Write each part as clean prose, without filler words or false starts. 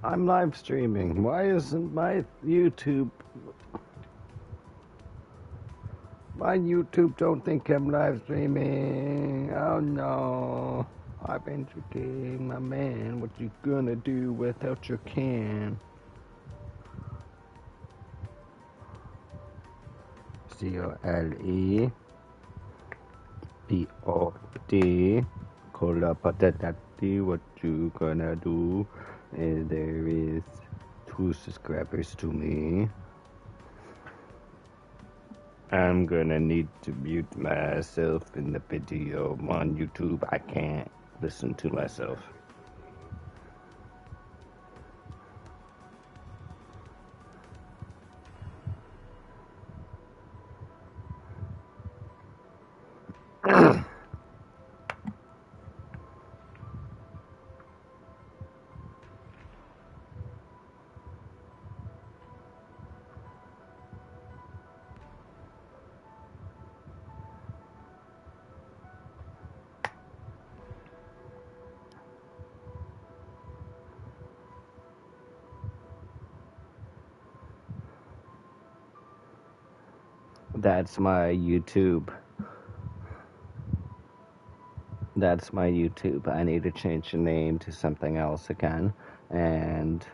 I'm live streaming. Why isn't my YouTube don't think I'm live streaming? Oh no. I've been tricking my man. What you gonna do without your can? COLEPOD. Cola patati. What you gonna do? There is 2 subscribers to me. I'm gonna need to mute myself in the video on YouTube. I can't listen to myself. That's my YouTube. That's my YouTube. I need to change the name to something else again. And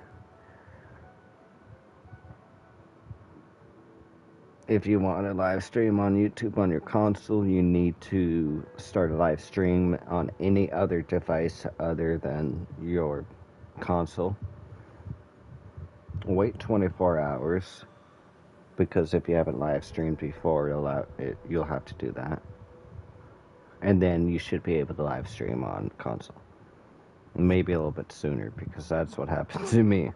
if you want a live stream on YouTube on your console, you need to start a live stream on any other device other than your console. Wait 24 hours, because if you haven't live streamed before, you'll have to do that. And then you should be able to live stream on console. Maybe a little bit sooner, because that's what happened to me.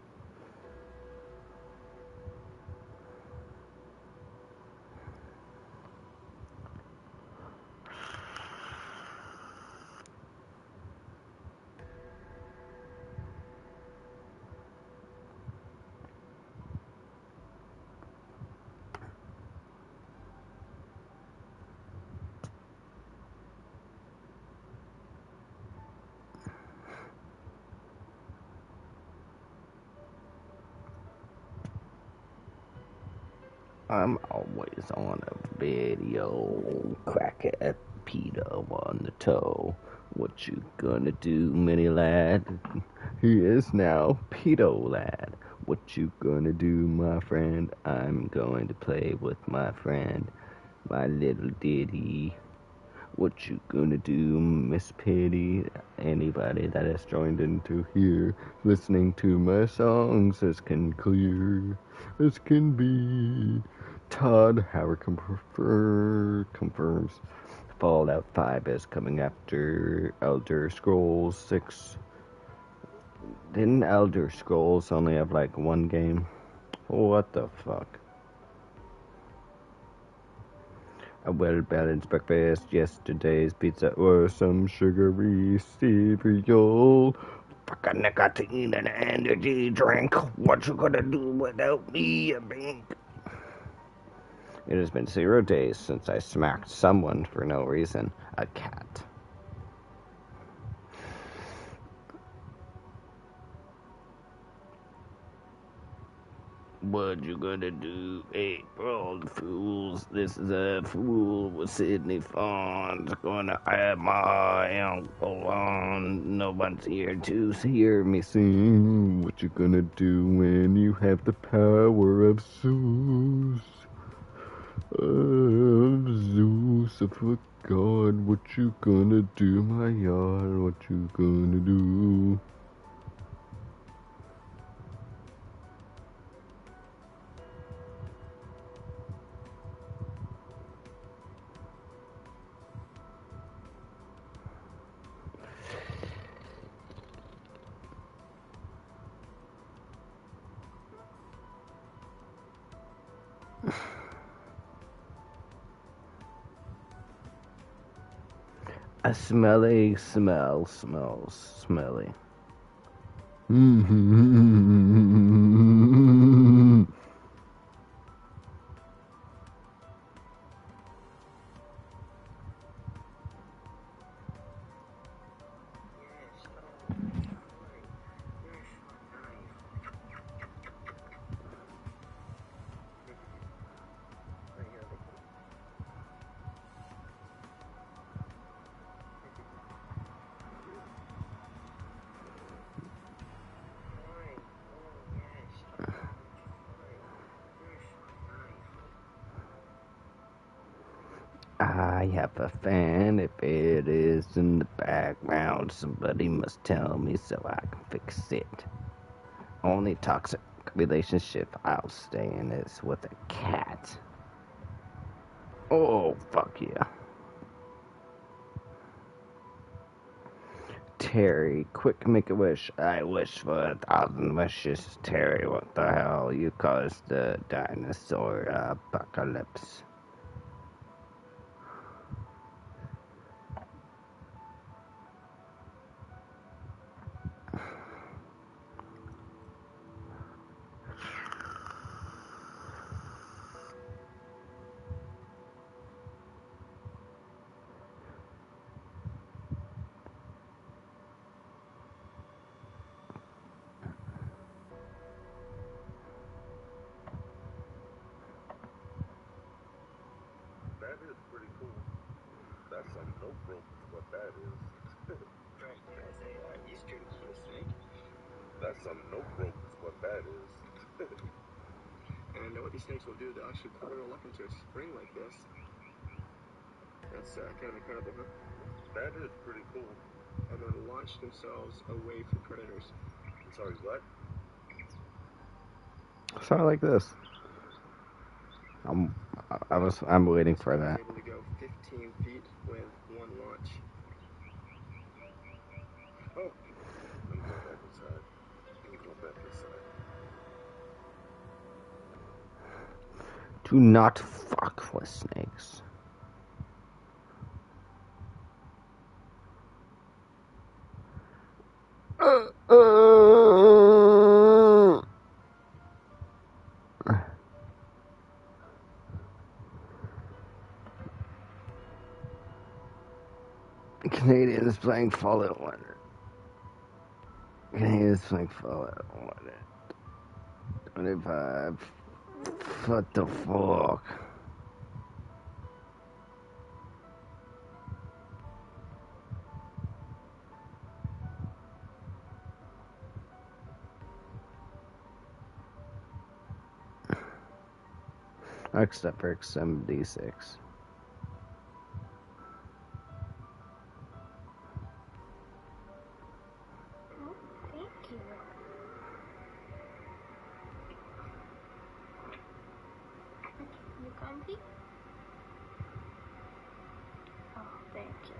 I'm always on a video, crack a pedo on the toe. What you gonna do, mini lad? He is now pedo lad. What you gonna do, my friend? I'm going to play with my friend, my little ditty. What you gonna do, Miss Pity? Anybody that has joined into here, listening to my songs as can clear as can be. Todd Howard confirms Fallout 5 is coming after Elder Scrolls 6. Didn't Elder Scrolls only have like one game? What the fuck? A well-balanced breakfast. Yesterday's pizza or some sugary cereal. Fucking nicotine and energy drink. What you gonna do without me, I think? It has been 0 days since I smacked someone for no reason. A cat. What you gonna do? April Fools. This is a fool with Sydney Fawn's gonna have my uncle on. No one's here to hear me sing. What you gonna do when you have the power of Zeus? Zeus of a god. What you gonna do, my yard? What you gonna do? A smelly smells smelly. I have a fan. If it is in the background, somebody must tell me so I can fix it. Only toxic relationship I'll stay in is with a cat. Oh, fuck yeah. Terry, quick, make a wish. I wish for 1,000 wishes. Terry, what the hell? You caused the dinosaur apocalypse. That is pretty cool. That's some note rope is what that is. Right, that's a Eastern key snake. That's some note rope is what that is. And what these snakes will do, they'll actually coil up into a spring like this. That's kind of incredible, huh? That is pretty cool. And then launch themselves away from predators. Sorry, what? Something like this. I'm waiting for that. Able to go 15 feet with one launch. Oh, let me go back inside. Let me go back inside. Do not fuck with snakes. Canadians playing Fallout 1. Canadians playing Fallout 1. 25. What the fuck? Except for X76. Thank you. You comfy? Oh, thank you.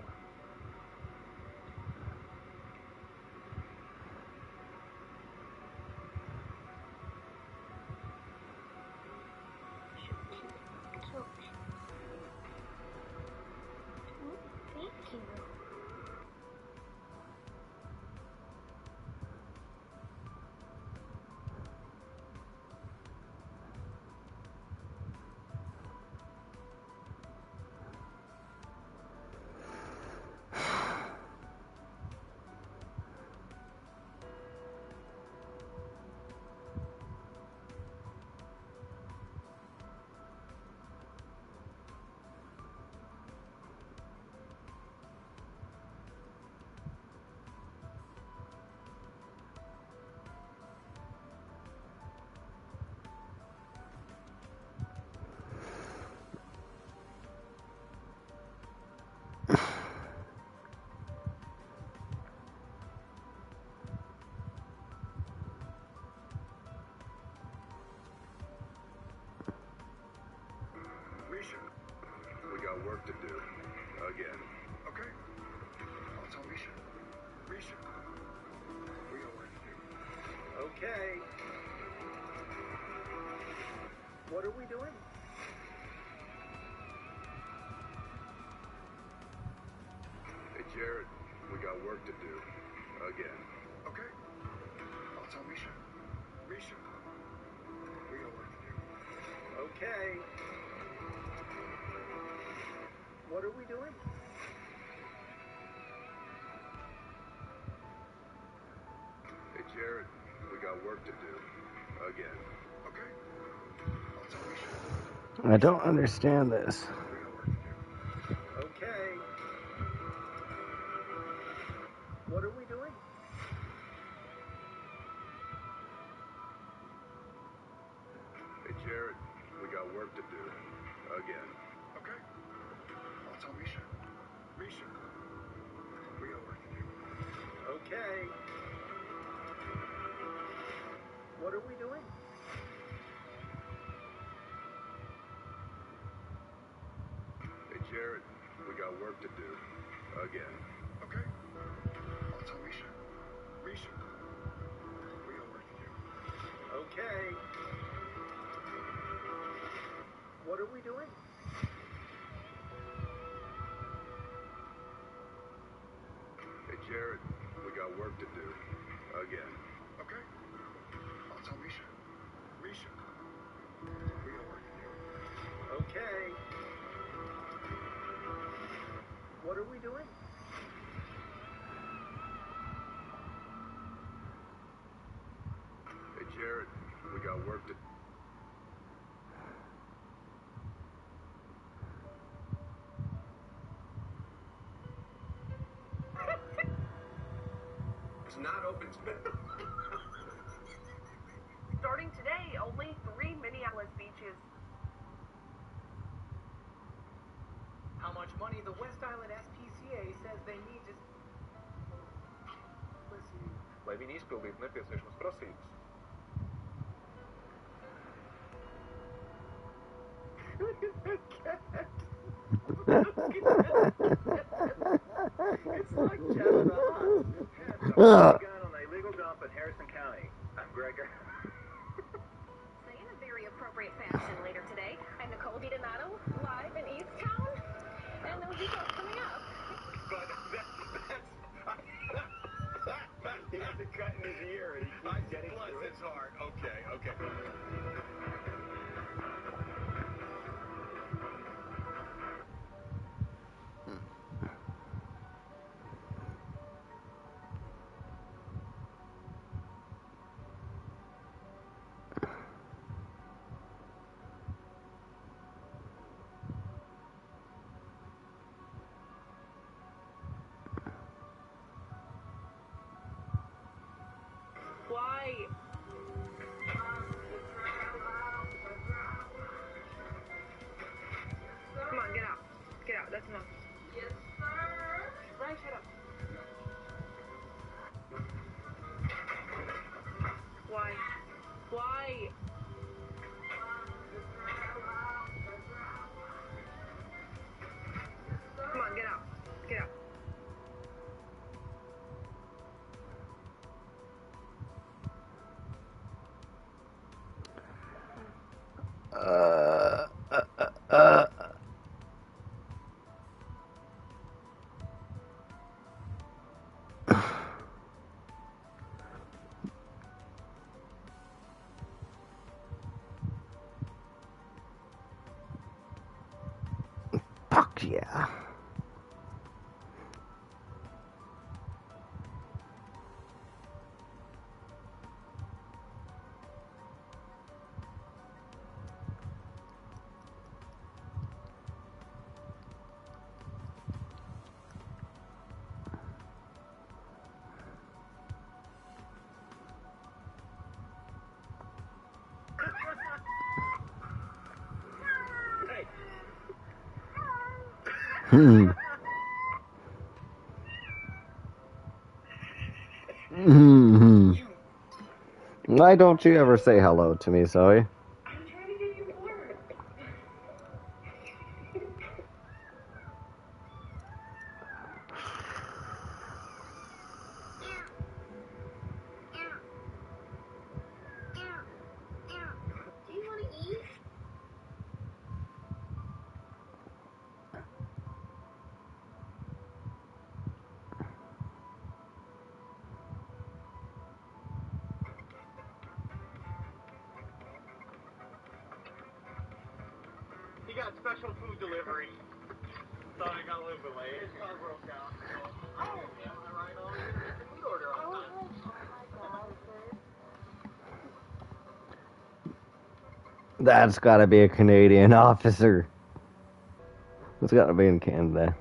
Thank you. Misha, we got work to do. Again. Okay. I'll tell Misha. Misha, we got work to do. Okay. What are we doing? Hey, Jared, we got work to do. Again. Okay. I'll tell Misha. Misha, we got work to do. Okay. What are we doing? Hey, Jared, we got work to do. Again. Okay. I'll tell Misha. I don't understand this. We got work to do. Okay. What are we doing? Hey, Jared, we got work to do. Again. Okay. tell Misha. Misha, we got work to do. Okay. What are we doing? Hey, Jared, we got work to do. Again. Okay. I'll tell Misha. Misha, we got work to do. Okay. What are we doing? Hey, Jared, we got work to do. Again. Okay. I'll tell Misha. Misha, we got work to do. Okay. What are we doing? Hey, Jared, we got work to do. It's not open today. Starting today, only 3 Minneapolis beaches. How much money the West Island SPCA says they need to... Lai viņi izpildītu nepieciešamas prasības. It's like Jabba the Hutt. Gun on the illegal dump in Harrison County. I'm Gregor. Say in a very appropriate fashion later today. I'm Nicole DiDonato, live in East Town. And those details coming up. But that's... He has a cut in his ear and he keeps getting Bless through it. his heart. Okay, okay. Why? Come on, get out. Get out. That's enough. Yes, sir. Right, shut up. Why? Why? Come on, get out. Get out. Fuck yeah. Hmm. Hmm. Why don't you ever say hello to me, Zoe? I'm trying to get you word. Do you want to eat? He got special food delivery. Thought I got a little bit late. His car broke down. So, oh, yeah, I ride all you get the food order on time. Oh my God, sir. That's gotta be a Canadian officer. It's gotta be in Canada.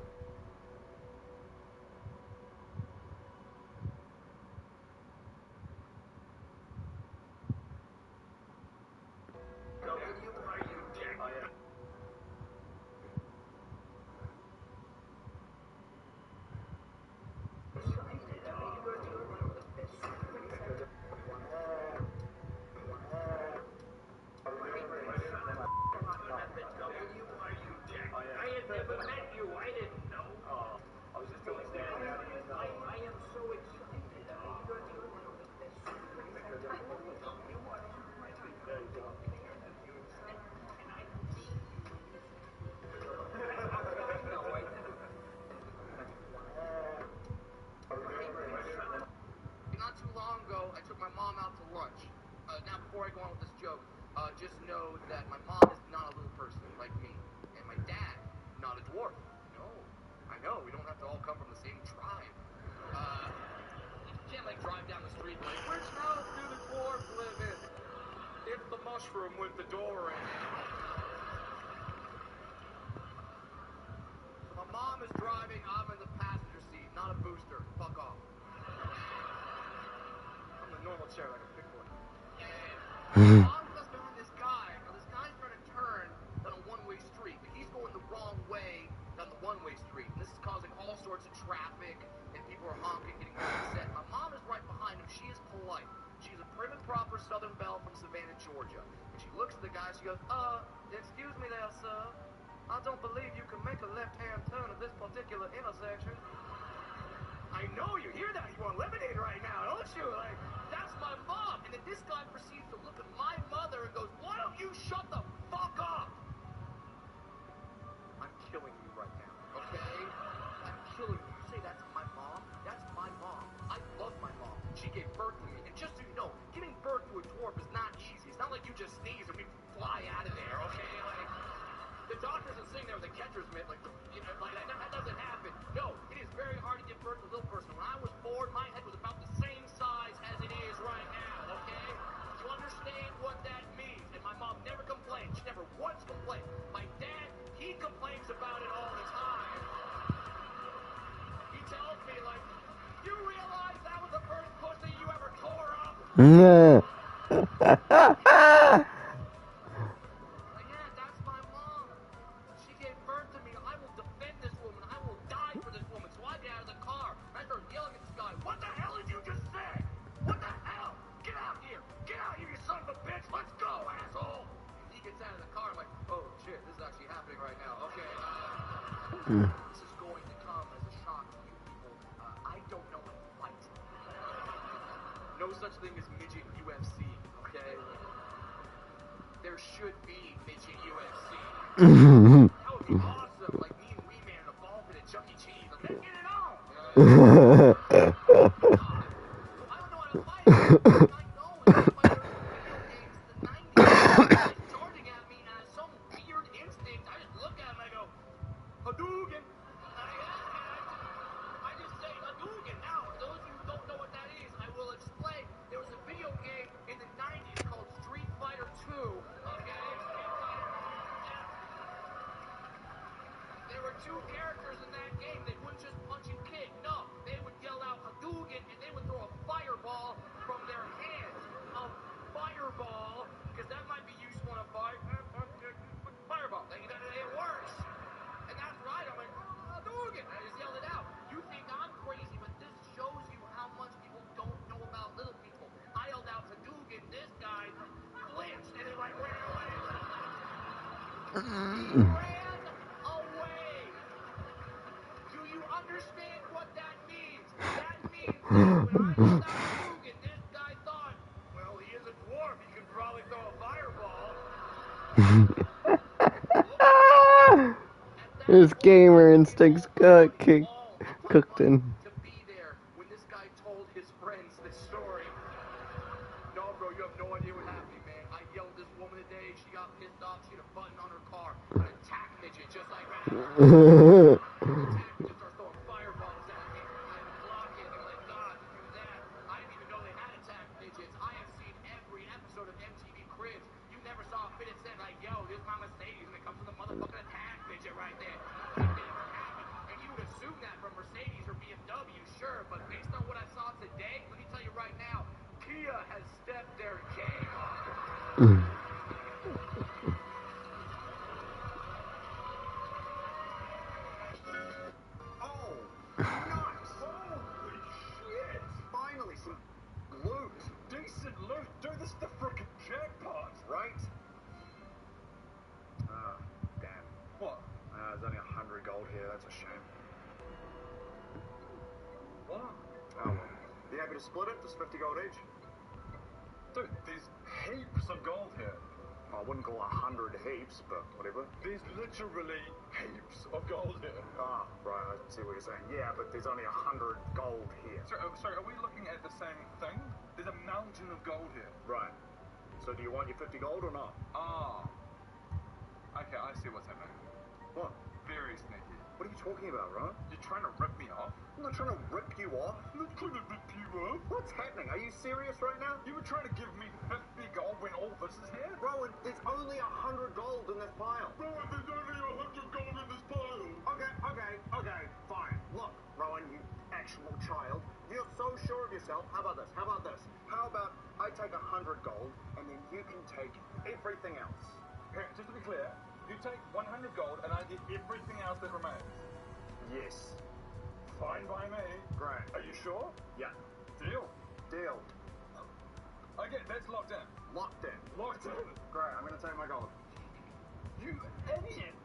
long ago, I took my mom out to lunch. Now, before I go on with this joke, just know that my mom is not a little person like me, and my dad, not a dwarf. No, I know, we don't have to all come from the same tribe. You can't, like, drive down the street like, which house do the dwarves live in? It's the mushroom with the door in it. So my mom is driving, I'm in the passenger seat, not a booster. Fuck off. I'm the normal chair like a big boy. And mom goes behind this guy. Now this guy's trying to turn down a one-way street, but he's going the wrong way down the one-way street. And this is causing all sorts of traffic, and people are honking, getting very upset. My mom is right behind him. She is polite. She's a prim and proper Southern belle from Savannah, Georgia. And she looks at the guy, she goes, excuse me there, sir. I don't believe you can make a left-hand turn at this particular intersection. I know, you hear that? You want lemonade right now, don't you? Like, that's my mom. And then this guy proceeds to look at my mother and goes, why don't you shut the fuck up? I'm killing you right now, okay? I'm killing you. You say that's my mom? That's my mom. I love my mom. She gave birth to me. And just so you know, giving birth to a dwarf is not easy. It's not like you just sneeze and we fly out of there, okay? Like, the doctor isn't sitting there with a catcher's mitt, like, you know, like, that doesn't happen. No, it is very hard to give birth to a little person. When I was born, my head was about the same size as it is right now, okay? You understand what that means? And my mom never complained. She never once complained. My dad, he complains about it all the time. He tells me, like, you realize that was the first pussy you ever tore up? This is going to come as a shock to you people. I don't know how to fight. No such thing as midget UFC, okay? There should be midget UFC. That would be awesome, like me and Wee Man in a ball pit at Chuck E. Cheese. Like, let's get it on! I don't know how to fight. I know it's like video games in the 90s. He's charging at me, and as some weird instinct, I just look at him and I go, Hadouken! I just say Hadouken. Now, for those of you who don't know what that is, I will explain. There was a video game in the 90s called Street Fighter 2. Okay? There were two characters in that game. They wouldn't just punch and kick. No, they would yell out Hadouken, and they would throw a fireball from their hands. A fireball, because that might be useful in a fight. Fireball. It works. And that's right. I'm like, Hadouken. I just yelled it out. You think I'm crazy, but this shows you how much people don't know about little people. I yelled out Hadouken. This guy flinched, and he like ran away. He ran away. Do you understand what that means? That means that when I yelled out Hadouken, this guy thought, well, he is a dwarf. He can probably throw a fireball. His gamer instincts got cooked in. To be there when this guy told his friends this story. No, bro, you have no idea what happened to me, man. I yelled at this woman today. She got pissed off. She had a button on her car. An attack midget, just like that. The attack midget starts throwing fireballs at me. I block it. I'm like, God, do that. I didn't even know they had attack midgets. I have seen every episode of MTV Cribs. You never saw a fit that said, like, yo, this is my Mercedes, and it comes with a motherfucking attack midget right there. It never happened. And you would assume that from Mercedes or BMW, sure, but based on what I saw today, let me tell you right now, Kia has stepped their game up. Oh, nice! Holy shit! Finally some loot. Decent loot. Dude, this is the frickin' jackpot, right? Damn. What? There's only 100 gold here. That's a shame. What? Oh, well. You happy to split it? Just 50 gold each? Dude, there's heaps of gold here. I wouldn't call 100 heaps, but whatever. There's literally heaps of gold here. Ah, right, I see what you're saying. Yeah, but there's only 100 gold here. Sorry, are we looking at the same thing? There's a mountain of gold here. Right. So do you want your 50 gold or not? Ah. Okay, I see what's happening. What? Very sneaky. What are you talking about, Ron? You're trying to rip me off? I'm not trying to rip you off. I'm not trying to rip you off. What's happening? Are you serious right now? You were trying to give me 50 gold when all this is here? Rowan, there's only 100 gold in this pile. Rowan, there's only 100 gold in this pile. Okay, fine. Look, Rowan, you actual child. You're so sure of yourself. How about this? How about I take 100 gold and then you can take everything else? Here, just to be clear, you take 100 gold and I get everything else that remains. Yes. Fine by me. Great. Are you sure? Yeah. Deal. Deal. Okay, that's locked in. Locked in. Locked in. Great, I'm gonna take my gold. You idiot!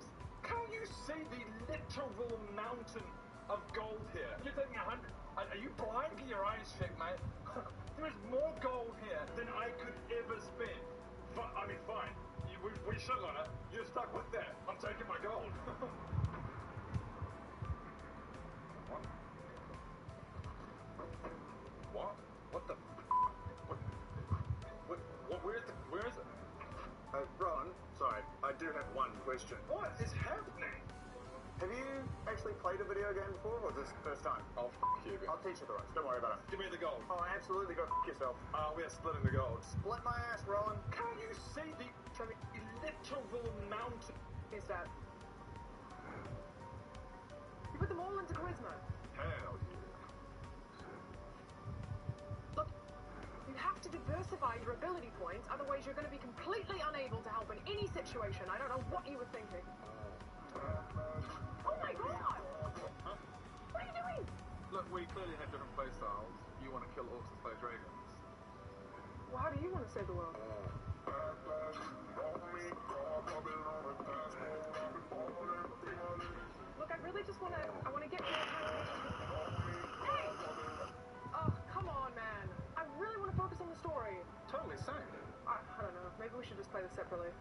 Can't you see the literal mountain of gold here? You're taking 100. Are you blind? Get your eyes checked, mate. There is more gold here than I could ever spend. Fine. We shit on it. You're stuck with that. I'm taking my gold. What? What? What the? Where is it? Ron, sorry, I do have one question. What is happening? Have you actually played a video game before, or this is the first time? Oh, you. I'll teach you the ropes, don't worry about it. Give me the gold. Oh, absolutely, go yourself. We are splitting the gold. Split my ass, Rowan. Can't you see the literal mountain? Is that? You put them all into charisma. Hell yeah. Look, you have to diversify your ability points, otherwise you're going to be completely unable to help in any situation. I don't know what you were thinking. Oh my god! Huh? What are you doing? Look, we clearly have different play styles. You want to kill orcs and slay dragons. Well, how do you want to save the world? Look, I really just want to get to the Hey! Oh, come on, man. I really want to focus on the story. Totally same. I don't know. Maybe we should just play this separately.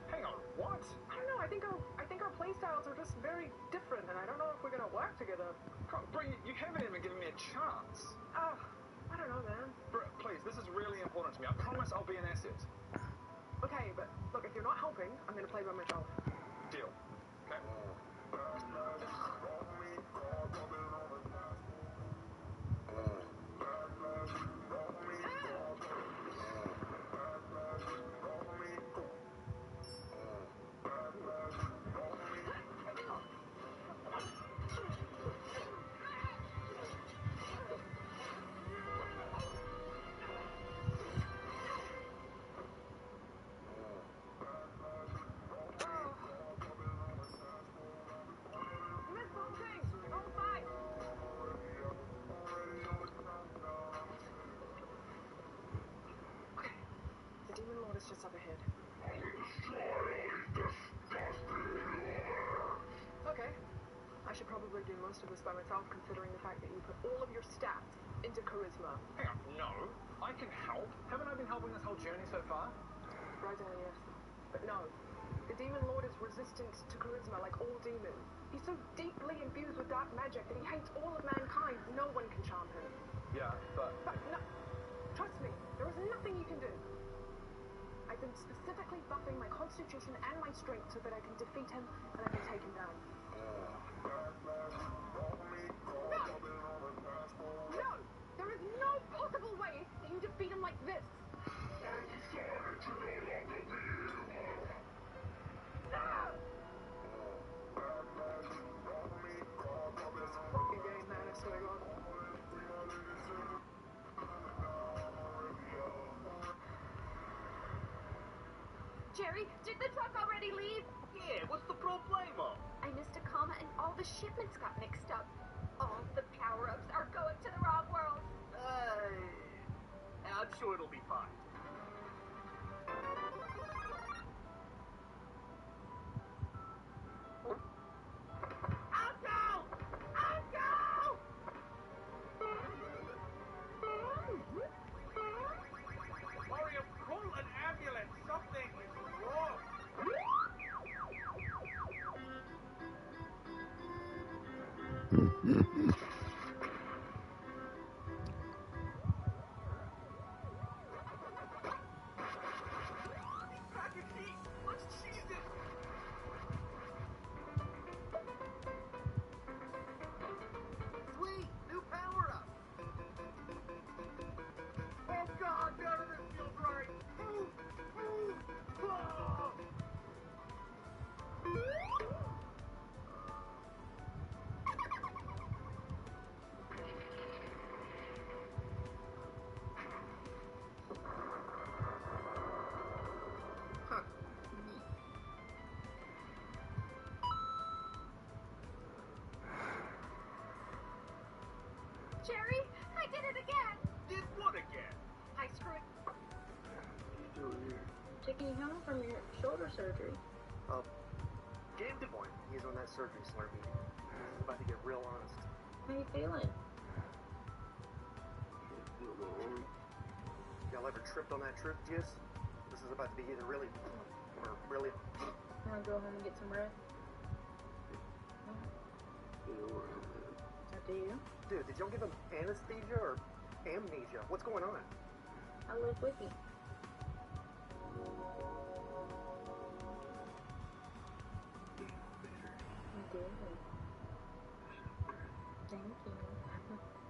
Hang on, what? I don't know. I think our play styles are just very different, and I don't know if we're gonna work together. Bro, you haven't even given me a chance. I don't know, man. Bro, please, this is really important to me. I promise I'll be an asset. Okay, but look, if you're not helping, I'm gonna play by myself. Deal. Okay. Just up ahead. Okay. I should probably do most of this by myself, considering the fact that you put all of your stats into charisma. Hang on, no. I can help. Haven't I been helping this whole journey so far? Right down, yes. But no. The Demon Lord is resistant to charisma like all demons. He's so deeply infused with dark magic that he hates all of mankind. No one can charm him. Yeah, but no. Trust me, there is nothing you can do. I've been specifically buffing my constitution and my strength so that I can defeat him and I can take him down. No! There is no possible way that you defeat him like this! No! This fucking game, man, I swear to God. Jerry, did the truck already leave? Yeah, what's the problemo? I missed a comma and all the shipments got mixed up. All the power-ups are going to the wrong world. I'm sure it'll be fine. Mario, call an ambulance. Something is wrong. Packet heat! Let's cheese it! Sweet! New power up! Oh god, none of this feels right! Move! Move! Ah! Huh. Neat. Jerry, I did it again. Did what again? I screwed. Taking you home from your shoulder surgery. Game Des Moines. He's on that surgery slurpee. This is about to get real honest. How you feeling? Y'all ever tripped on that truth juice? This is about to be either really or really. Wanna go home and get some rest? Up to you. Dude, did y'all give him anesthesia or amnesia? What's going on? I live with you. You did. Thank you.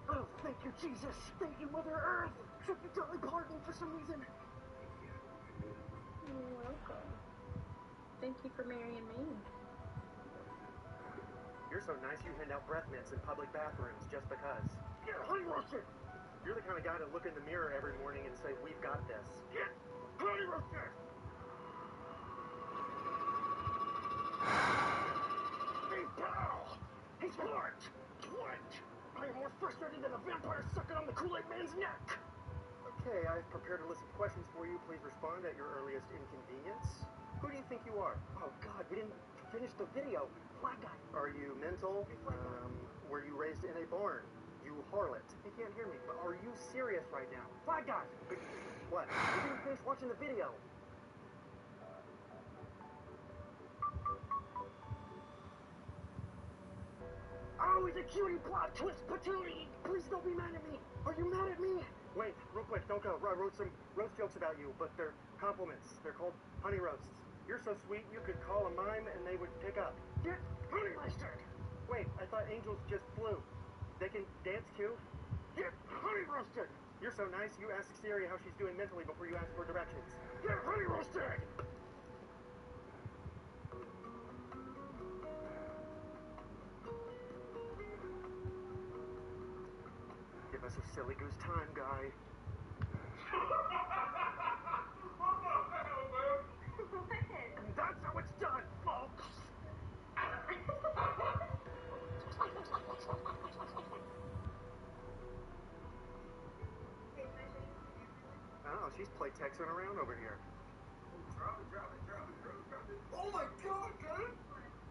Oh, thank you, Jesus! Thank you, Mother Earth! Took you Dolly Parton for some reason. You're welcome. Thank you for marrying me. You're so nice you hand out breath mints in public bathrooms just because. Get honey roasted! You're the kind of guy to look in the mirror every morning and say, we've got this. Get honey roasted! Hey, pal! He's hurt! What? I am more frustrated than a vampire sucking on the Kool-Aid Man's neck! Okay, I've prepared a list of questions for you. Please respond at your earliest inconvenience. Who do you think you are? Oh, God, we didn't finish the video. Flat guy. Are you mental? Were you raised in a barn? You harlot. You can't hear me, but are you serious right now? Flat guy. What? You didn't finish watching the video. Oh, he's a cutie plot twist patootie! Please don't be mad at me! Are you mad at me? Wait, real quick, don't go. I wrote some roast jokes about you, but they're compliments. They're called honey roasts. You're so sweet, you could call a mime and they would pick up. Get honey roasted! Wait, I thought angels just flew. They can dance too? Get honey roasted! You're so nice, you ask Siri how she's doing mentally before you ask for directions. Get honey roasted! Give us a silly goose time, guy. And that's how it's done, folks! I don't know, she's play texting around over here. Drop it. Oh my god, dude!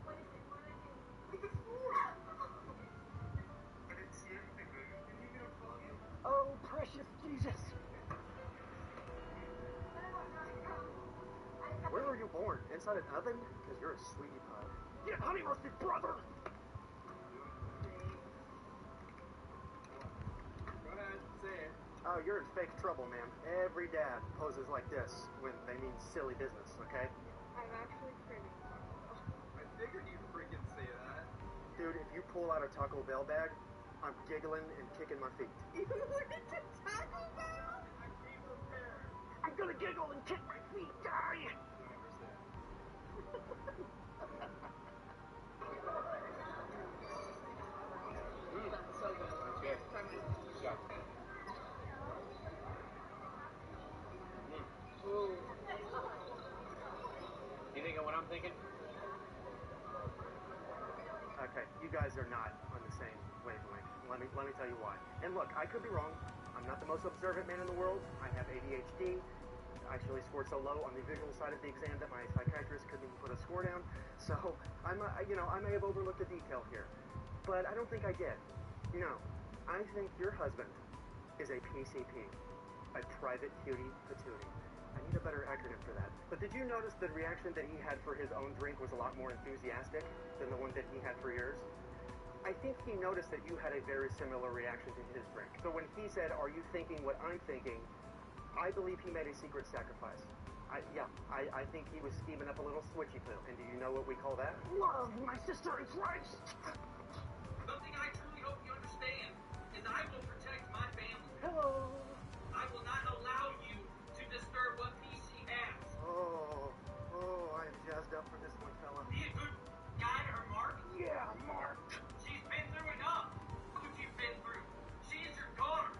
Look at the floor! I didn't see anything, baby. Didn't you get a phone? Oh, precious Jesus! Where were you born? Inside an oven? Because you're a sweetie pie. Get honey roasted, brother! Go ahead, say it. Oh, you're in fake trouble, ma'am. Every dad poses like this when they mean silly business, okay? I'm actually pretty. I figured you'd freaking say that. Dude, if you pull out a Taco Bell bag, I'm giggling and kicking my feet. You went to Taco Bell? I came prepared. I'm gonna giggle and kick my feet, guy! Don't ever say it. That's so good. Cheers, try mine. Ooh. You thinking what I'm thinking? Okay, you guys are not on the same wavelength. Let me tell you why. And look, I could be wrong. I'm not the most observant man in the world. I have ADHD. I actually scored so low on the visual side of the exam that my psychiatrist couldn't even put a score down. So I may have overlooked a detail here, but I don't think I did. I think your husband is a PCP, a private cutie patootie. I need a better acronym for that. But did you notice the reaction that he had for his own drink was a lot more enthusiastic than the one that he had for yours? I think he noticed that you had a very similar reaction to his drink. So when he said, "Are you thinking what I'm thinking?" I believe he made a secret sacrifice. I think he was scheming up a little switchy poo. And do you know what we call that? Love, my sister in Christ! Something I truly hope you understand is I will protect my family. Hello! I will not allow you to disturb what PC has. Oh, I'm jazzed up for this one, fella. Be a good guy to her, Mark. Yeah, Mark! She's been through enough. What you've been through. She is your daughter.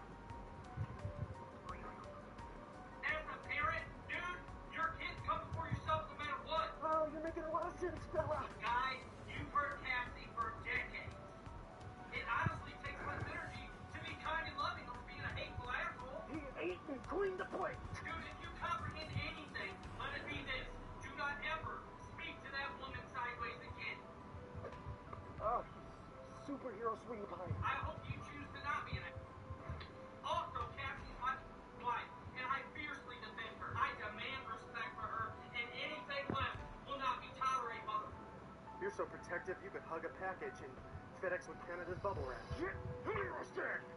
As a parent, dude, your kids come before yourself no matter what. Oh, you're making a lot of sense, fella. Guy, you've heard Cassie for decades. It honestly takes less energy to be kind and loving over being a hateful asshole. He ate and cleaned the plate. Dude, if you comprehend anything, let it be this. Do not ever speak to that woman sideways again. Oh, superhero sweetie pie. I hope you choose to not be an Also, Cassie's my wife, and I fiercely defend her. I demand respect for her, and anything less will not be tolerated, mother. You're so protective, you could hug a package and FedEx with Canada's bubble wrap. Shit!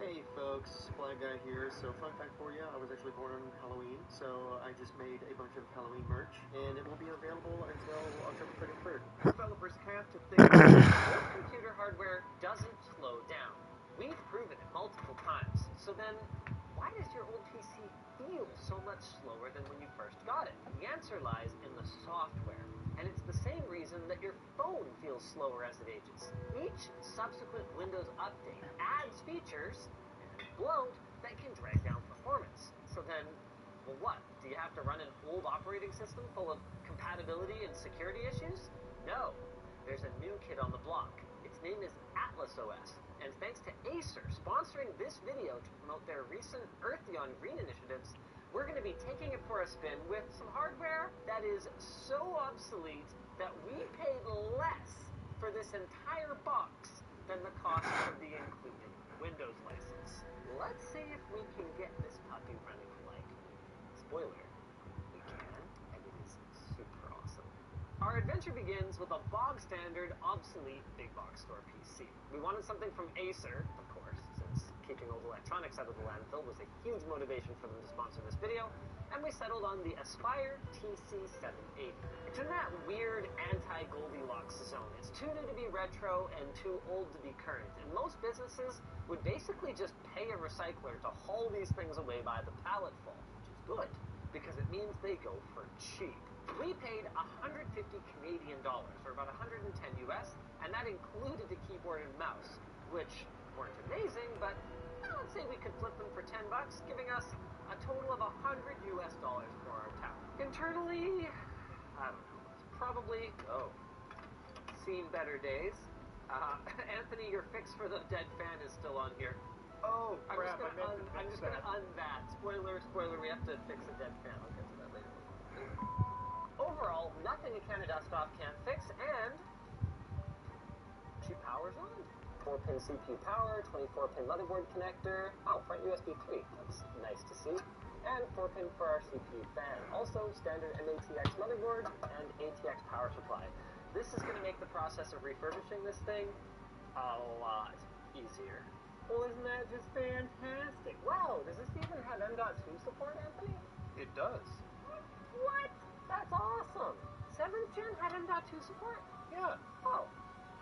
Hey folks, Supply Guy here. So fun fact for you, I was actually born on Halloween, so I just made a bunch of Halloween merch, and it will be available until October 31st. Developers have to think Old computer hardware doesn't slow down. We've proven it multiple times. So then, why does your old PC feel so much slower than when you first got it? The answer lies in the software. And it's the same reason that your phone feels slower as it ages. Each subsequent Windows update adds features and bloat that can drag down performance. So then, well, what? Do you have to run an old operating system full of compatibility and security issues? No. There's a new kid on the block. Its name is Atlas OS. And thanks to Acer sponsoring this video to promote their recent Eartheon Green initiatives, we're going to be taking it for a spin with some hardware that is so obsolete that we paid less for this entire box than the cost of the included Windows license. Let's see if we can get this puppy running like, spoiler, we can, and it is super awesome. Our adventure begins with a bog standard, obsolete big box store PC. We wanted something from Acer, of course, since keeping old electronics out of the landfill was a huge motivation for them to sponsor this video, and we settled on the Aspire TC780. It's in that weird anti-Goldilocks zone. It's too new to be retro and too old to be current, and most businesses would basically just pay a recycler to haul these things away by the palletful, which is good, because it means they go for cheap. We paid 150 Canadian dollars, or about 110 US, and that included the keyboard and mouse, which weren't amazing, but let's say we could flip them for 10 bucks, giving us a total of 100 US dollars for our town. Internally, I don't know, it's probably, seen better days. Anthony, your fix for the dead fan is still on here. Oh, crap, I'm just gonna un-that. Spoiler, we have to fix a dead fan. I'll get to that later. Overall, nothing a Canadustoff can't fix, and she powers on. 4-pin CPU power, 24-pin motherboard connector, front USB 3, that's nice to see, and 4-pin for our CPU fan. Also, standard MATX motherboard and ATX power supply. This is going to make the process of refurbishing this thing a lot easier. Well, isn't that just fantastic? Wow, does this even have M.2 support, Anthony? It does. What? That's awesome! 7th gen had M.2 support? Yeah. Oh.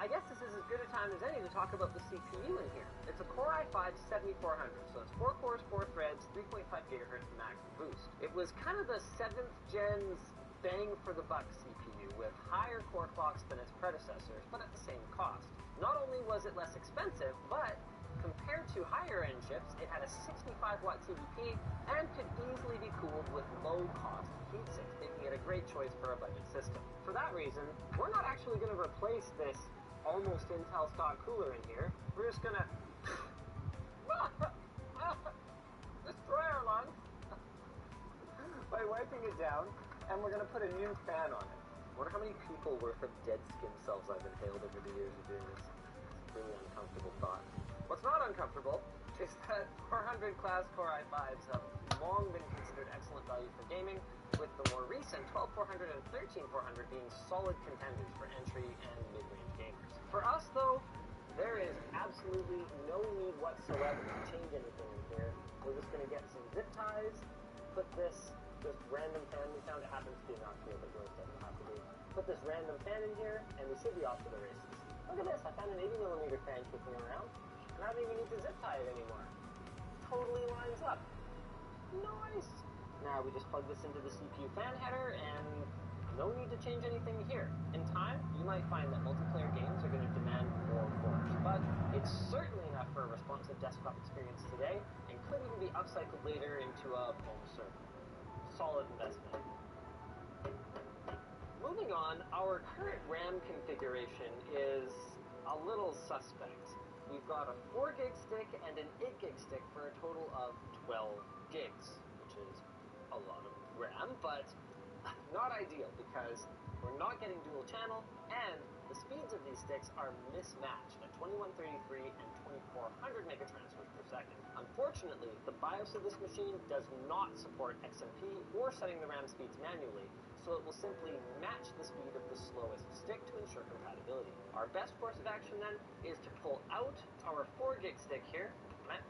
I guess this is as good a time as any to talk about the CPU in here. It's a Core i5-7400, so it's 4 cores, 4 threads, 3.5 GHz max boost. It was kind of the 7th gen's bang for the buck CPU with higher core clocks than its predecessors, but at the same cost. Not only was it less expensive, but compared to higher end chips, it had a 65-watt TDP and could easily be cooled with low-cost heatsinks, making it a great choice for a budget system. For that reason, we're not actually going to replace this almost Intel stock cooler in here. We're just gonna destroy our lungs by wiping it down, and we're gonna put a new fan on it. Wonder how many people worth of dead skin cells I've inhaled over the years of doing this. It's a really uncomfortable thought. What's not uncomfortable is that 400 class Core i5s have long been considered excellent value for gaming, with the more recent 12400 and 13400 being solid contenders for entry and mid-range gamers. For us, though, There is absolutely no need whatsoever to change anything in here. We're just going to get some zip ties, put this random fan we found. It happens to be an outfield, but yours doesn't have to be. Put this random fan in here, and we should be off to the races. Look at this, I found an 80mm fan kicking around, and I don't even need to zip tie it anymore. Totally lines up. Nice! Now we just plug this into the CPU fan header, and no need to change anything here. In time, you might find that multiplayer games are going to demand more cores, but it's certainly enough for a responsive desktop experience today, and could even be upcycled later into a home server. Solid investment. Moving on, our current RAM configuration is a little suspect. We've got a 4 gig stick and an 8 gig stick for a total of 12 gigs, which is a lot of RAM, but not ideal because we're not getting dual channel, and the speeds of these sticks are mismatched at 2133 and 2400 megatransfers per second. Unfortunately, the BIOS of this machine does not support XMP or setting the RAM speeds manually, so it will simply match the speed of the slowest stick to ensure compatibility. Our best course of action then is to pull out our 4 gig stick here,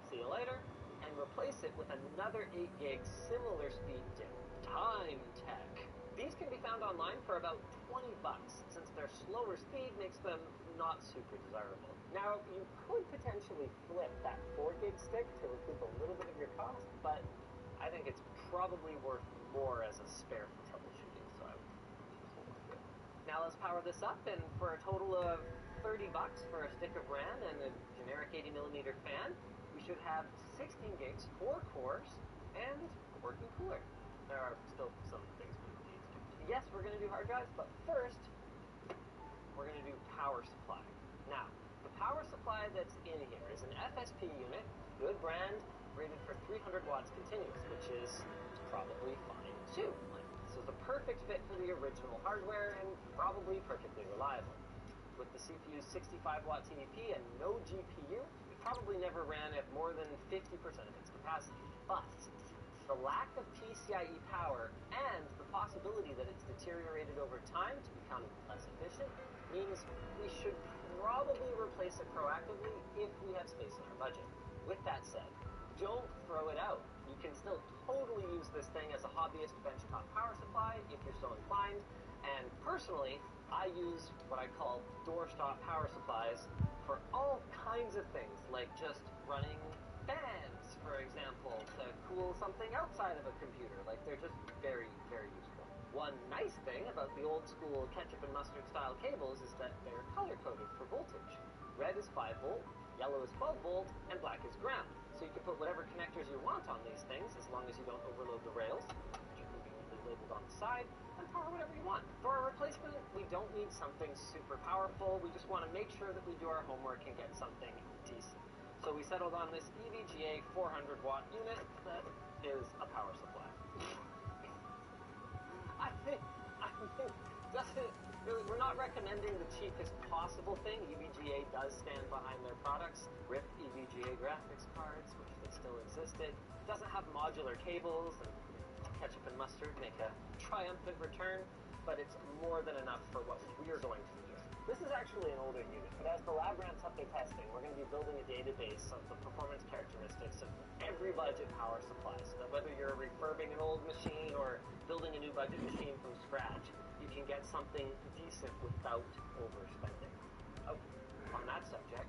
see you later, and replace it with another 8 gig similar speed DIMM. Time Tech. These can be found online for about $20, since their slower speed makes them not super desirable. Now, you could potentially flip that 4 gig stick to recoup a little bit of your cost, but I think it's probably worth more as a spare for troubleshooting, so I would just hold on to it. Now let's power this up, and for a total of $30 for a stick of RAM and a generic 80mm fan, we should have 16 gigs, 4 cores, and a working cooler. There are still some things we need. Yes, we're going to do hard drives, but first, we're going to do power supply. Now, the power supply that's in here is an FSP unit, good brand, rated for 300 watts continuous, which is probably fine too. This is a perfect fit for the original hardware and probably perfectly reliable. With the CPU's 65 watt TDP and no GPU, it probably never ran at more than 50% of its capacity. But the lack of PCIe power and the possibility that it's deteriorated over time to become less efficient means we should probably replace it proactively if we have space in our budget. With that said, don't throw it out. You can still totally use this thing as a hobbyist benchtop power supply if you're so inclined, and personally, I use what I call doorstop power supplies for all kinds of things, like just running fans, for example, to cool something outside of a computer. Like, they're just very, very useful. One nice thing about the old school ketchup and mustard style cables is that they're color coded for voltage. Red is 5 volt, yellow is 12 volt, and black is ground. So you can put whatever connectors you want on these things, as long as you don't overload the rails, which are conveniently labeled on the side, and power whatever you want. For our replacement, we don't need something super powerful. We just want to make sure that we do our homework and get something decent. So we settled on this EVGA 400 watt unit that is a power supply. I think, doesn't really, we're not recommending the cheapest possible thing. EVGA does stand behind their products. RIP EVGA graphics cards, which they still existed. Doesn't have modular cables, and ketchup and mustard make a triumphant return, but it's more than enough for what we're going to do. This is actually an older unit, but as the lab ramps up their testing, we're going to be building a database of the performance characteristics of every budget power supply, so that whether you're refurbing an old machine or building a new budget machine from scratch, you can get something decent without overspending. Oh, on that subject,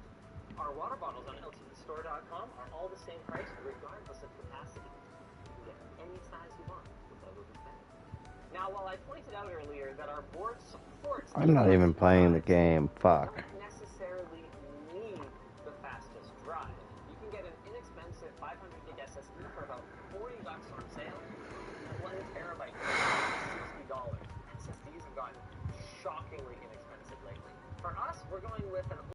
our water bottles on ltdstore.com are all the same price regardless of capacity. You can get any size you want without overspending. Now, while I pointed out earlier that our board supports... I'm not even playing the game. Fuck. You don't necessarily need the fastest drive. You can get an inexpensive 500 gig SSD for about $40 on sale, and 1 terabyte for $60. SSDs have gotten shockingly inexpensive lately. For us, we're going with an